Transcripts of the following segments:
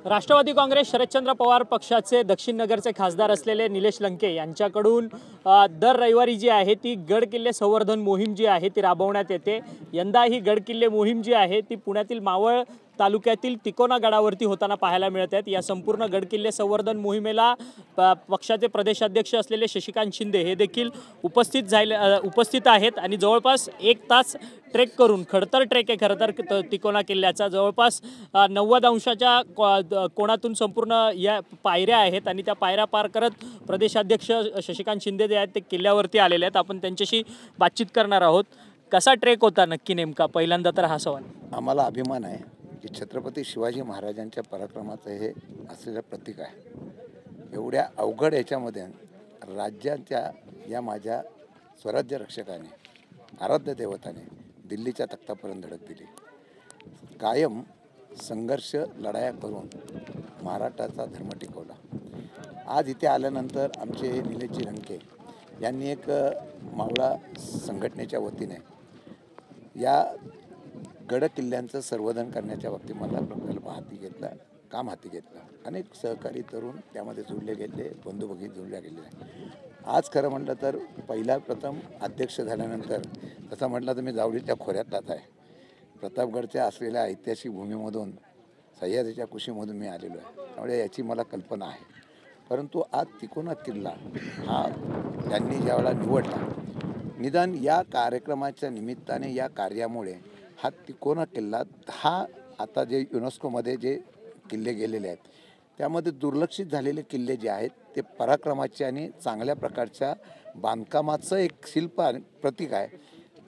राष्ट्रवादी काँग्रेस शरदचंद्र पवार पक्षाचे दक्षिण नगरचे खासदार असलेले निलेश लंके यांच्याकडून दर रविवारी जी आहे ती गड किल्ले संवर्धन मोहीम जी आहे ती राबवण्यात येते। यंदा ही गड किल्ले मोहीम जी आहे ती पुण्यातील मावळ तालुक्यातील तिकोना गडावरती होताना पाहायला मिळत आहेत। या संपूर्ण गड किल्ले संवर्धन मोहिमेला पक्षाचे प्रदेशाध्यक्ष असलेले शशिकांत शिंदे हे देखील उपस्थित आहेत आणि जवळपास 1 तास ट्रेक करून खडतर ट्रेक आहे खरं तर तिकोना किल्ल्याचा जवळपास 90 अंशाच्या कोणातून संपूर्ण या पायऱ्या आहेत आणि त्या पायऱ्या पार करत प्रदेशाध्यक्ष शशिकांत शिंदे जे आहेत ते किल्ल्यावरती आलेले आहेत। आपण त्यांच्याशी बातचीत करणार आहोत। कसा ट्रेक होता नक्की नेमका? पहिल्यांदा तर हा सवाल। आम्हाला अभिमान आहे की छत्रपती शिवाजी महाराजांच्या पराक्रमाचं हे असलेलं प्रतीक आहे। एवढ्या अवघड याच्यामध्ये राज्याच्या या माझ्या स्वराज्य रक्षकाने आराध्य देवताने दिल्लीच्या तख्तापर्यंत धडक दिली। कायम संघर्ष लढाया करून महाराष्ट्राचा धर्म टिकवला। आज इथे आल्यानंतर आमचे निलेश लंके यांनी एक मावळा संघटनेच्या वतीने या गड किल्ल्यांचं संवर्धन करण्याच्या बाबतीत मला प्रकल्प काम हाती घेतलं। अनेक सहकारी तरुण त्यामध्ये जोडले गेले, बंधू भगिनी जोडल्या गेले। आज खरं म्हटलं तर प्रथम अध्यक्ष झाल्यानंतर तसं म्हटलं तर मी जावळीच्या खोऱ्यातलाच आहे। प्रतापगडच्या असलेल्या ऐतिहासिक भूमीमधून सह्याद्रीच्या कुशीमधून मी आलेलो आहे, त्यामुळे याची मला कल्पना आहे। परंतु आज तिकोना किल्ला हा त्यांनी ज्यावेळेला निवडला, निदान या कार्यक्रमाच्या निमित्ताने या कार्यामुळे हा तिकोना किल्ला हा आता जे युनेस्कोमध्ये जे किल्ले गेलेले आहेत त्यामध्ये दुर्लक्षित झालेले किल्ले जे आहेत ते पराक्रमाचे आणि चांगल्या प्रकारच्या बांधकामाचं एक शिल्प प्रतीक आहे।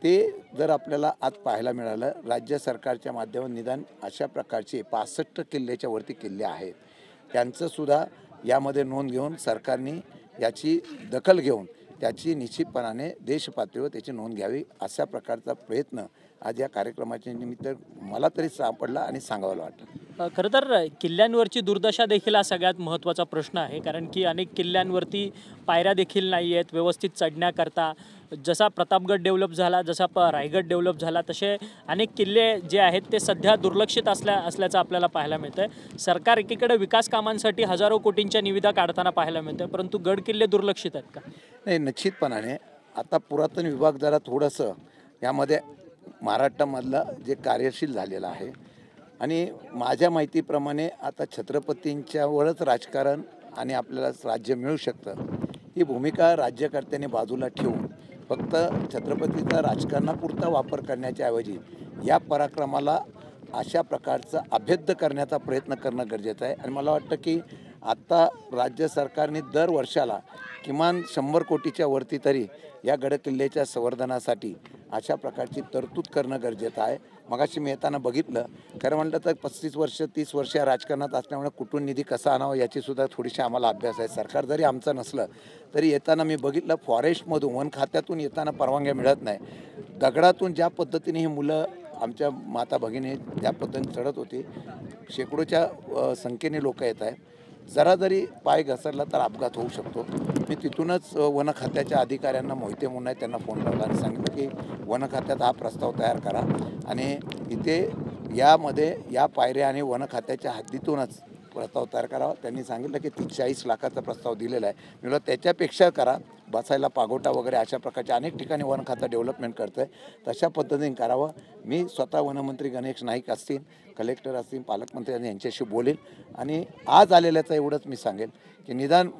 ते जर आपल्याला आज पाहायला मिळालं, राज्य सरकारच्या माध्यमातून निदान अशा प्रकारचे 65 किल्ल्याच्या वरती किल्ले आहेत, त्यांचंसुद्धा यामध्ये नोंद घेऊन सरकारने याची दखल घेऊन त्याची निश्चितपणाने देशपातळीवर त्याची नोंद घ्यावी अशा प्रकारचा प्रयत्न आज या कार्यक्रमाच्या निमित्त मला तरी सापडला आणि सांगावं वाटलं। खरं तर किल्ल्यांवरची दुर्दशा देखील हा सगळ्यात महत्त्वाचा प्रश्न आहे, कारण की अनेक किल्ल्यांवरती पायऱ्या देखील नाही आहेत व्यवस्थित चढण्याकरता। जसा प्रतापगड डेव्हलप झाला, जसा रायगड डेव्हलप झाला, तसे अनेक किल्ले जे आहेत ते सध्या दुर्लक्षित असल्याचं आपल्याला पाहायला मिळतं आहे। सरकार एकीकडे विकास कामांसाठी हजारो कोटींच्या निविदा काढताना पाहायला मिळतं, परंतु गड किल्ले दुर्लक्षित आहेत का? नाही, निश्चितपणाने आता पुरातन विभाग जरा थोडंसं यामध्ये महाराष्ट्रामधलं जे कार्यशील झालेलं आहे आणि माझ्या माहितीप्रमाणे आता छत्रपतींच्यावरच राजकारण आणि आपल्याला राज्य मिळू शकतं ही भूमिका राज्यकर्त्यांनी बाजूला ठेवून फक्त छत्रपतीचा राजकारणापुरता वापर करण्याच्या ऐवजी या पराक्रमाला अशा प्रकारचा अभेद्य करण्याचा प्रयत्न करणं गरजेचं आहे। आणि मला वाटतं की आत्ता राज्य सरकारने दर वर्षाला किमान 100 कोटीच्या वरती तरी या गडकिल्ल्याच्या संवर्धनासाठी अशा प्रकारची तरतूद करणं गरजेचं आहे। मगाशी मी येताना बघितलं, खरं म्हटलं तर 35 वर्ष 30 वर्ष या राजकारणात असल्यामुळे कुठून निधी कसा आणावा याचीसुद्धा थोडीशी आम्हाला अभ्यास आहे। सरकार जरी आमचं नसलं तरी येताना मी बघितलं फॉरेस्टमधून वन खात्यातून येताना परवानग्या मिळत नाही। दगडातून ज्या पद्धतीने ही मुलं आमच्या माता भगिनी त्या पद्धतीने चढत होती, शेकडोच्या संख्येने लोक येत आहे। जरा जरी पाय घसरला तर अपघात होऊ शकतो। मी तिथूनच वन खात्याच्या अधिकाऱ्यांना मोहिते म्हणून आहे त्यांना फोन लावला आणि सांगितलं की वन खात्यात हा प्रस्ताव तयार करा आणि इथे यामध्ये या पायऱ्या आणि वन खात्याच्या हद्दीतूनच प्रस्ताव तयार करावा। त्यांनी सांगितलं की 40 लाखाचा प्रस्ताव दिलेला आहे। मी म्हटलं त्याच्यापेक्षा करा, बसायला पागोटा वगैरे अशा प्रकारच्या अनेक ठिकाणी वन खातं डेव्हलपमेंट करतं आहे, तशा पद्धतीने करावं। मी स्वतः वनमंत्री गणेश नाईक असतील, कलेक्टर असतील, पालकमंत्री यांच्याशी बोलेल आणि आज आलेल्याचं एवढंच मी सांगेल की निदान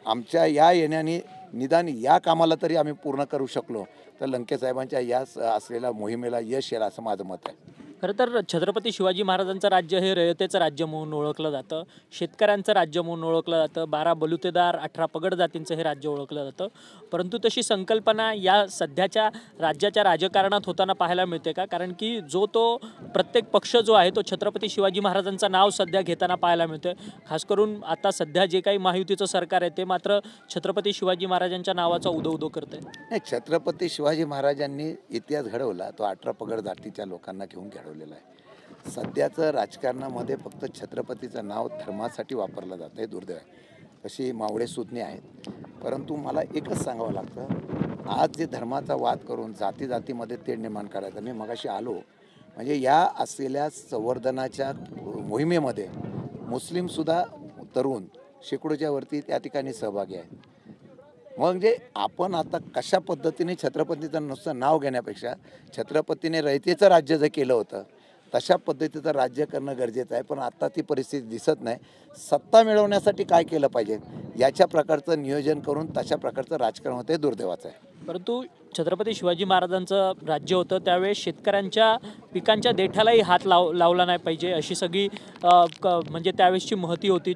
आमच्या या येण्याने निदान या कामाला तरी आम्ही पूर्ण करू शकलो तर लंके साहेबांच्या या असलेल्या मोहिमेला यश येईल असं माझं मत आहे। खरं तर छत्रपती शिवाजी महाराजांचं राज्य हे रयतेचं राज्य म्हणून ओळखलं जातं, शेतकऱ्यांचं राज्य म्हणून ओळखलं जातं, 12 बलुतेदार 18 पगड जातींचं हे राज्य ओळखलं जातं। परंतु तशी संकल्पना या सध्याच्या राज्याच्या राजकारणात होताना पाहायला मिळते का? कारण की तो प्रत्येक पक्ष जो आहे तो छत्रपती शिवाजी महाराजांचं नाव सध्या घेताना पाहायला मिळतोय। खास करून आता सध्या जे काही महायुतीचं सरकार आहे ते मात्र छत्रपती शिवाजी महाराजांच्या नावाचा उदो करतंय। नाही, छत्रपती शिवाजी महाराजांनी इतिहास घडवला तो 18 पगड जातीच्या लोकांना घेऊन घडवलेला आहे। सध्याचं राजकारणामध्ये फक्त छत्रपतीचं नाव धर्मासाठी वापरलं जातं, हे दुर्दैव आहे। तशी मावळे सुज्ञे आहेत, परंतु मला एकच सांगावं लागतं, आज जे धर्माचा वाद करून जातीमध्ये तेढ निर्माण करायचं, मी मगाशी आलो म्हणजे या असलेल्या संवर्धनाच्या मोहिमेमध्ये मुस्लिमसुद्धा तरुण शेकडोच्या वरती त्या ठिकाणी सहभागी आहेत. म्हणजे आपण आता कशा पद्धतीने छत्रपतीचं नुसतं नाव घेण्यापेक्षा छत्रपतीने रयतेचं राज्य जर केलं होतं तशा पद्धतीचं राज्य करणं गरजेचं आहे. पण आता ती परिस्थिती दिसत नाही. सत्ता मिळवण्यासाठी काय केलं पाहिजे याच्या प्रकारचं नियोजन करून तशा प्रकारचं राजकारण होतं हे दुर्दैवाचं आहे. परंतु छत्रपती शिवाजी महाराजांचं राज्य होतं त्यावेळेस शेतकऱ्यांच्या पिकांच्या देठालाही हात लावला नाही पाहिजे अशी सगळी म्हणजे त्यावेळेसची महती होती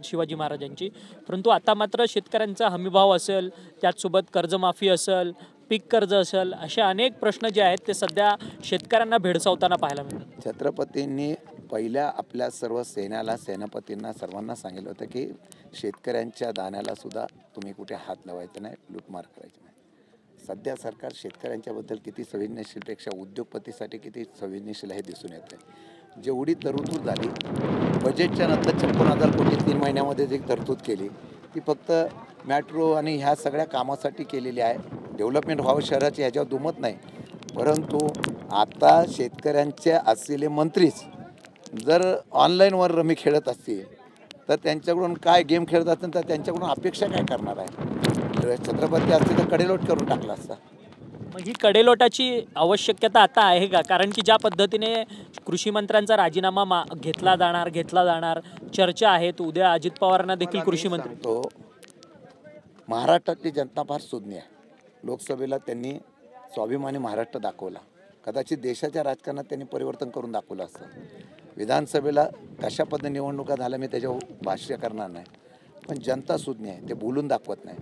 शिवाजी महाराजांची. परंतु आता मात्र शेतकऱ्यांचा हमीभाव असेल, त्याचसोबत कर्जमाफी असेल, पीक कर्ज असेल, असे अनेक प्रश्न जे आहेत ते सध्या शेतकऱ्यांना भेडसावताना पाहायला मिळतात. छत्रपतींनी पहिल्या आपल्या सर्व सेनापतींना सर्वांना सांगितलं होतं की शेतकऱ्यांच्या दाण्याला सुद्धा तुम्ही कुठे हात लावायचा नाही, लूटमार करायची नाही. सध्या सरकार शेतकऱ्यांच्याबद्दल किती संवेदनशीलपेक्षा उद्योगपतीसाठी किती संवेदनशील हे दिसून येतं. जेवढी तरतूद झाली बजेटच्या नंतर 56,000 कोटी 3 महिन्यामध्ये जी तरतूद केली ती फक्त मेट्रो आणि ह्या सगळ्या कामासाठी केलेली आहे. डेव्हलपमेंट व्हावं शहराची ह्याच्यावर दुमत नाही. परंतु आता शेतकऱ्यांचे असलेले मंत्रीच जर ऑनलाईनवर रमी खेळत असतील तर त्यांच्याकडून काय गेम खेळत असतील तर त्यांच्याकडून अपेक्षा काय करणार आहे. छत्रपती असते तर कडेलोट करून टाकला असता. मग ही कडेलोटाची आवश्यकता आता आहे का? कारण की ज्या पद्धतीने कृषी मंत्र्यांचा राजीनामा घेतला जाणार चर्चा आहेत. उद्या अजित पवारांना देखील कृषी मंत्री तो महाराष्ट्रातली जनता फार सुज्ञ आहे. लोकसभेला त्यांनी स्वाभिमानी महाराष्ट्र दाखवला. कदाचित देशाच्या राजकारणात त्यांनी परिवर्तन करून दाखवलं असतं. विधानसभेला कशा पद्धतीने निवडणुका झाल्या मी त्याच्यावर भाष्य करणार नाही. पण जनता सुज्ञ आहे, ते बोलून दाखवत नाही.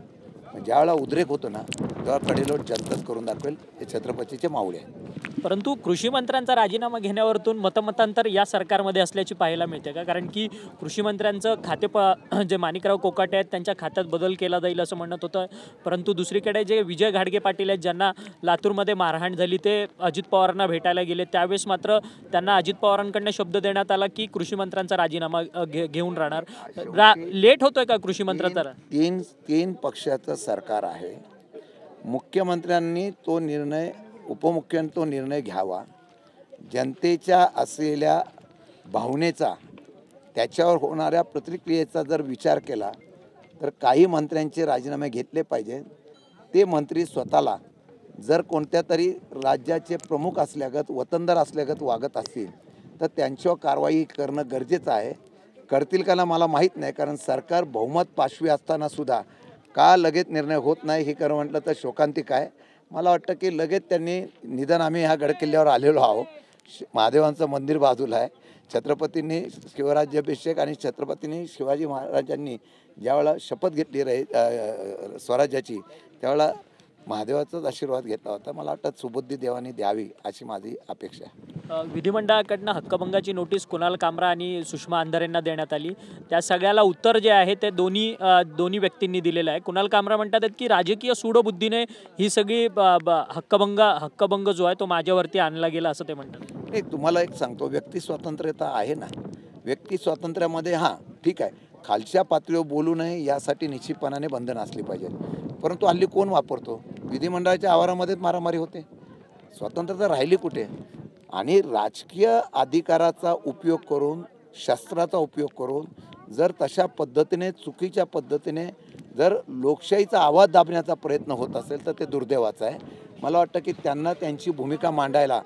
ज्यावेळेला उद्रेक होतो ना तेव्हा कडेलोट जनताच करून दाखवेल. हे छत्रपतीचे मावळे आहे. परंतु कृषी मंत्र्यांचा राजीनामा घेण्यावरून मतमतांतर या सरकारमध्ये असल्याची पाहायला मिळते का? कारण की कृषी मंत्र्यांचं जे माणिकराव कोकाटे आहेत त्यांच्या खात्यात बदल केला जाईल असं म्हणत होतं. परंतु दुसरीकडे जे विजय घाडगे पाटील आहेत ज्यांना लातूरमध्ये मारहाण झाली ते अजित पवारांना भेटायला गेले. त्यावेळेस मात्र त्यांना अजित पवारांकडनं शब्द देण्यात आला की कृषी मंत्र्यांचा राजीनामा घेऊन राहणार. लेट होतोय का कृषी मंत्र्यांचा? तीन पक्षाचं सरकार आहे. मुख्यमंत्र्यांनी तो निर्णय उपमुख्यमंत्री तो निर्णय घ्यावा. जनतेच्या असलेल्या भावनेचा त्याच्यावर होणाऱ्या प्रतिक्रियेचा जर विचार केला तर काही मंत्र्यांचे राजीनामे घेतले पाहिजे. ते मंत्री स्वतःला जर कोणत्या तरी राज्याचे प्रमुख असल्यागत वतनदार असल्यागत वागत असतील तर त्यांच्यावर कारवाई करणं गरजेचं आहे. करतील का ना मला माहीत नाही. कारण सरकार बहुमत पाशवी असताना सुद्धा का लगेच निर्णय होत नाही हे खरं म्हटलं तर शोकांतिक आहे. मला वाटतं की लगेच त्यांनी निदान आम्ही ह्या गडकिल्ल्यावर आलेलो आहोत. महादेवांचं मंदिर बाजूला आहे. छत्रपतींनी शिवराज्याभिषेक आणि छत्रपतींनी शिवाजी महाराजांनी ज्यावेळेला शपथ घेतली स्वराज्याची त्यावेळेला महादेवाचाच आशीर्वाद घेतला होता. मला वाटतं सुबुद्धी देवानी द्यावी अशी माझी अपेक्षा आहे. विधिमंडळाकडनं हक्कभंगाची नोटीस कुणाल कामरा आणि सुषमा अंधारेंना देण्यात आली. त्या सगळ्याला उत्तर जे आहे ते दोन्ही व्यक्तींनी दिलेलं आहे. कुणाल कामरा म्हणतात की राजकीय सूडबुद्धीने ही सगळी हक्कभंग जो आहे तो माझ्यावरती आणला गेला असं ते म्हणतात. एक तुम्हाला एक सांगतो, व्यक्ती स्वातंत्र्यता आहे ना. व्यक्ती स्वातंत्र्यामध्ये हां ठीक आहे खालच्या पातळीवर बोलू नये यासाठी निश्चितपणाने बंधन असली पाहिजे. परंतु हल्ली कोण वापरतो? विधिमंडळाच्या आवारामध्येच मारामारी होते. स्वतंत्रता राहिली कुठे? आणि राजकीय अधिकाराचा उपयोग करून शस्त्राचा उपयोग करून जर तशा पद्धतीने चुकीच्या पद्धतीने जर लोकशाहीचा आवाज दाबण्याचा प्रयत्न होत असेल तर ते दुर्दैवाचं आहे. मला वाटतं की त्यांना त्यांची भूमिका मांडायला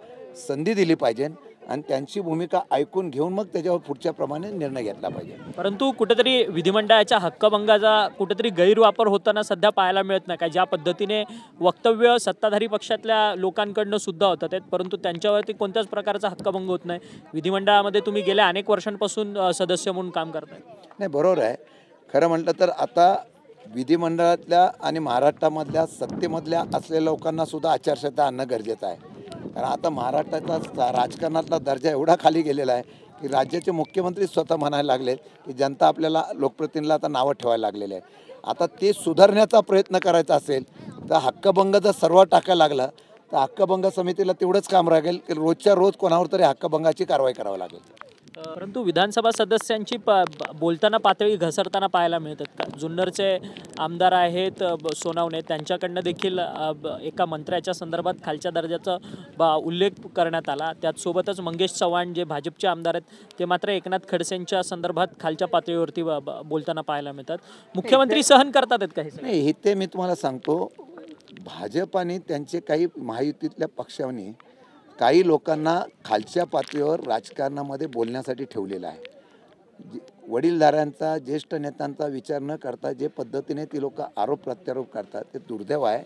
संधी दिली पाहिजे आणि त्यांची भूमिका ऐकून घेऊन मग त्याच्यावर पुढच्या प्रमाणे निर्णय घेतला पाहिजे. परंतु कुठेतरी विधिमंडळाच्या हक्कभंगाचा कुठेतरी गैरवापर होताना सध्या पाहायला मिळत नाही का? ज्या पद्धतीने वक्तव्य सत्ताधारी पक्षातल्या लोकांकडनं सुद्धा होतात आहेत परंतु त्यांच्यावरती कोणत्याच प्रकारचा हक्कभंग होत नाही. विधिमंडळामध्ये तुम्ही गेल्या अनेक वर्षांपासून सदस्य म्हणून काम करताय. नाही बरोबर आहे. खरं म्हटलं तर आता विधिमंडळातल्या आणि महाराष्ट्रामधल्या सत्तेमधल्या असलेल्या लोकांना सुद्धा आचारसंहिता आणणं गरजेचं आहे. कारण आता महाराष्ट्राचा राजकारणातला दर्जा एवढा खाली गेलेला आहे की राज्याचे मुख्यमंत्री स्वतः म्हणायला लागलेत की जनता आपल्याला लोकप्रतिनिधीला आता नावं ठेवायला लागलेले आहे. आता ते सुधारण्याचा प्रयत्न करायचा असेल तर हक्कभंग जर सर्व टाकायला लागला तर हक्कभंग समितीला तेवढंच काम लागेल की रोजच्या रोज कोणावर तरी हक्कभंगाची कारवाई करावी लागेल. परंतु विधानसभा सदस्यांची बोलताना पातळी घसरताना पाहायला मिळतात का? जुन्नरचे आमदार आहेत सोनावणे, त्यांच्याकडनं देखील एका मंत्र्याच्या संदर्भात खालच्या दर्जाचा उल्लेख करण्यात आला. त्याचसोबतच मंगेश चव्हाण जे भाजपचे आमदार आहेत ते मात्र एकनाथ खडसेंच्या संदर्भात खालच्या पातळीवरती बोलताना पाहायला मिळतात. मुख्यमंत्री सहन करतात आहेत का हे सगळं? नाही, ते मी तुम्हाला सांगतो, भाजप आणि त्यांचे काही महायुतीतल्या पक्षांनी काही लोकांना खालच्या पातळीवर राजकारणामध्ये बोलण्यासाठी ठेवलेलं आहे. वडीलधाऱ्यांचा, ज्येष्ठ नेत्यांचा विचार न करता जे पद्धतीने ती लोक आरोप प्रत्यारोप करतात ते दुर्दैव आहे.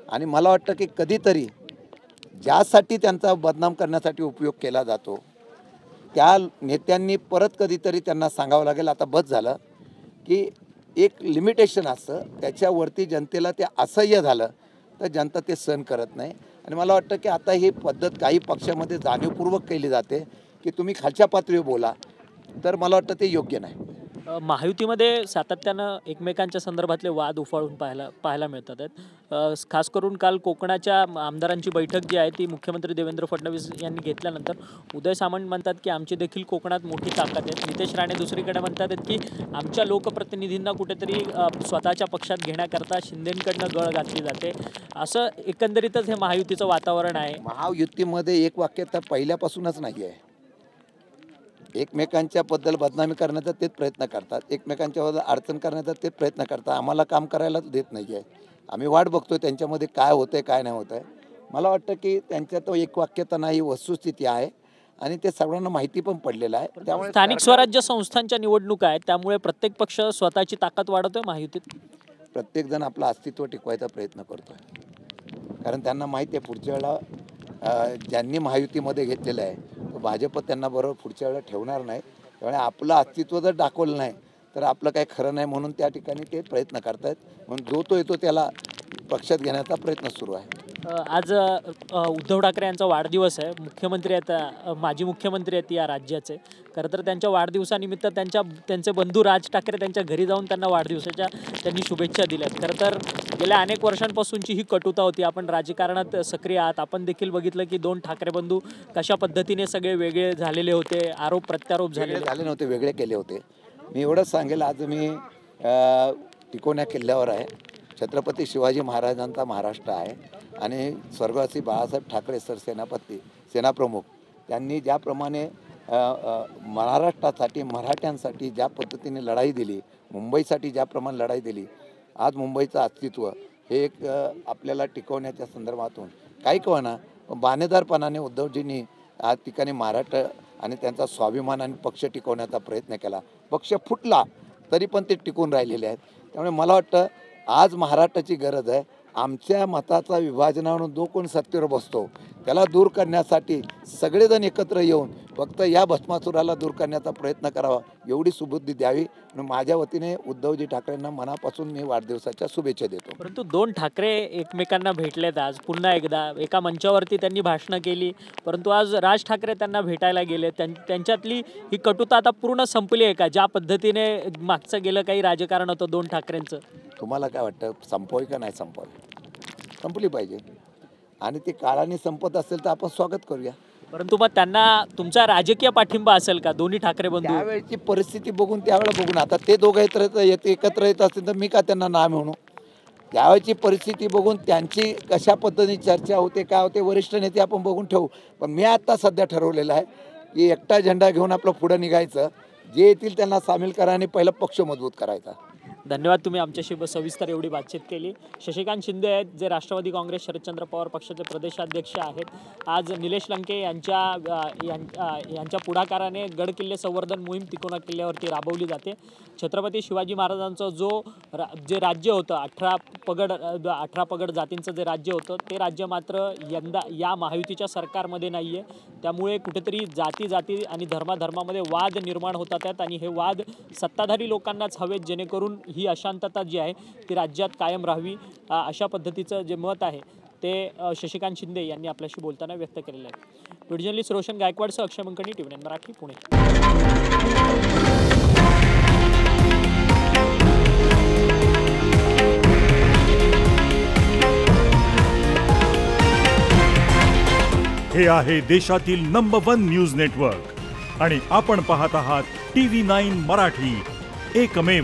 आणि मला वाटतं की कधीतरी ज्यासाठी त्यांचा बदनाम करण्यासाठी उपयोग केला जातो त्या नेत्यांनी परत कधीतरी त्यांना सांगावं लागेल, आता बस झालं, की एक लिमिटेशन असतं, त्याच्यावरती जनतेला ते असह्य झालं तर जनता ते सहन करत नाही. आणि मला वाटतं की आता ही पद्धत काही पक्षामध्ये जाणीवपूर्वक केली जाते की तुम्ही खालच्या पातळीवर बोला, तर मला वाटतं ते योग्य नाही. महायुतीमध्ये सातत्यानं एकमेकांच्या संदर्भातले वाद उफाळून पाहायला मिळतात आहेत. खास करून काल कोकणाच्या आमदारांची बैठक जी आहे ती मुख्यमंत्री देवेंद्र फडणवीस यांनी घेतल्यानंतर उदय सामंत म्हणतात की आमची देखील कोकणात मोठी ताकद आहे. नितेश राणे दुसरीकडे म्हणतात आहेत की आमच्या लोकप्रतिनिधींना कुठेतरी स्वतःच्या पक्षात घेण्याकरता शिंदेंकडनं गळ घातली जाते. असं एकंदरीतच हे महायुतीचं वातावरण आहे. महायुतीमध्ये एक वाक्य तर पहिल्यापासूनच नाही आहे. एकमेकांच्या बद्दल बदनामी करण्याचा तेच प्रयत्न करतात, एकमेकांच्या बद्दल अडचण करण्याचा तेच प्रयत्न करतात. आम्हाला काम करायला देत नाही आहे. आम्ही वाट बघतोय त्यांच्यामध्ये काय होतंय काय नाही होत आहे. मला वाटतं की त्यांच्या तो एक वाक्यता नाही, वस्तुस्थिती आहे आणि ते सर्वांना माहिती पण पडलेलं आहे. त्यामुळे स्थानिक स्वराज्य संस्थांच्या निवडणुका आहेत, त्यामुळे प्रत्येक पक्ष स्वतःची ताकद वाढवतोय महायुतीत. प्रत्येकजण आपलं अस्तित्व टिकवायचा प्रयत्न करतोय, कारण त्यांना माहिती आहे पुढच्या वेळेला ज्यांनी महायुतीमध्ये घेतलेलं आहे भाजप त्यांना बरोबर पुढच्या वेळेला ठेवणार नाही. त्यामुळे आपलं अस्तित्व जर दाखवलं नाही तर आपलं काही खरं नाही, म्हणून त्या ठिकाणी ते प्रयत्न करतायत. म्हणून जो तो येतो त्याला पक्षात घेण्याचा प्रयत्न सुरू आहे. आज उद्धव ठाकरे यांचा वाढदिवस आहे. मुख्यमंत्री आहेत, माजी मुख्यमंत्री आहेत या राज्याचे. खरं तर त्यांच्या वाढदिवसानिमित्त त्यांचे बंधू राज ठाकरे त्यांच्या घरी जाऊन त्यांना वाढदिवसाच्या त्यांनी शुभेच्छा दिल्यात. खरं तर गेल्या अनेक वर्षांपासूनची ही कटुता होती. आपण राजकारणात सक्रिय आहात, आपण देखील बघितलं की दोन ठाकरे बंधू कशा पद्धतीने सगळे वेगळे झालेले होते, आरोप प्रत्यारोप झाले नव्हते, वेगळे केले होते. मी एवढंच सांगेल, आज मी टिकोण्या किल्ल्यावर आहे. छत्रपती शिवाजी महाराजांचा महाराष्ट्र आहे आणि स्वर्गवासी बाळासाहेब ठाकरे सर सेनाप्रमुख त्यांनी ज्याप्रमाणे महाराष्ट्रासाठी, मराठ्यांसाठी ज्या पद्धतीने लढाई दिली, मुंबईसाठी ज्याप्रमाणे लढाई दिली, आज मुंबईचं अस्तित्व हे एक आपल्याला टिकवण्याच्या संदर्भातून काही कळना बाणेदारपणाने उद्धवजींनी आज ठिकाणी महाराष्ट्र आणि त्यांचा स्वाभिमान आणि पक्ष टिकवण्याचा प्रयत्न केला. पक्ष फुटला तरी पण ते टिकून राहिलेले आहेत. त्यामुळे मला वाटतं आज महाराष्ट्राची गरज आहे. आमच्या मताचा विभाजनावरून जो कोण सत्तेवर बसतो त्याला दूर करण्यासाठी सगळेजण एकत्र येऊन फक्त या भस्मासुराला दूर करण्याचा प्रयत्न करावा, एवढी सुबुद्धी द्यावी. म्हणून माझ्या वतीने उद्धवजी ठाकरेंना मनापासून मी वाढदिवसाच्या शुभेच्छा देतो. परंतु दोन ठाकरे एकमेकांना भेटलेत आज पुन्हा एकदा. एका मंचावरती त्यांनी भाषणं केली, परंतु आज राज ठाकरे त्यांना भेटायला गेले. त्यांच्यातली ही कटुता आता पूर्ण संपली आहे का? ज्या पद्धतीने मागचं गेलं काही राजकारण होतं दोन ठाकरेंचं, तुम्हाला काय वाटतं, संपवावी का नाही संपवावी? संपली पाहिजे आणि ते काळाने संपत असेल तर आपण स्वागत करूया. परंतु मग त्यांना तुमचा राजकीय पाठिंबा असेल का दोन्ही ठाकरे बंधू? त्यावेळेची परिस्थिती बघून त्यावेळेला बघून, आता ते दोघं एकत्र येत असतील तर मी का त्यांना नाव म्हणू? त्यावेळेची परिस्थिती बघून त्यांची कशा पद्धतीने चर्चा होते, काय होते, वरिष्ठ नेते आपण बघून ठेवू. पण मी आता सध्या ठरवलेलं आहे की एकटा झेंडा घेऊन आपलं पुढं निघायचं, जे येतील त्यांना सामील करा आणि पहिला पक्ष मजबूत करायचा. धन्यवाद, तुम्ही आमच्याशी सविस्तर एवढी बातचीत केली. शशिकांत शिंदे आहेत, जे राष्ट्रवादी काँग्रेस शरदचंद्र पवार पक्षाचे प्रदेशाध्यक्ष आहेत. आज निलेश लंके यांच्या पुढाकाराने गड किल्ले संवर्धन मोहीम तिकोना किल्ल्यावरती राबवली जाते. छत्रपती शिवाजी महाराजांचं जे राज्य होतं 18 पगड जातींचं जे राज्य होतं ते राज्य मात्र यंदा या महायुतीच्या सरकारमध्ये नाही आहे. त्यामुळे कुठेतरी जाती आणि धर्मामध्ये वाद निर्माण होतात आहेत आणि हे वाद सत्ताधारी लोकांनाच हवेत, जेणेकरून ही अशांतता जी आहे ती राज्यात कायम राहावी, अशा पद्धतीचं जे मत आहे ते शशिकांत शिंदे यांनी आपल्याशी बोलताना व्यक्त केलेलं आहे. व्हिडिओ जर्नलिस्ट रोशन गायकवाडसह अक्षय मंकणी, TV9 मराठी, पुणे. हे आहे देशातील नंबर 1 न्यूज नेटवर्क आणि आपण पाहत आहात TV9 मराठी, एकमेव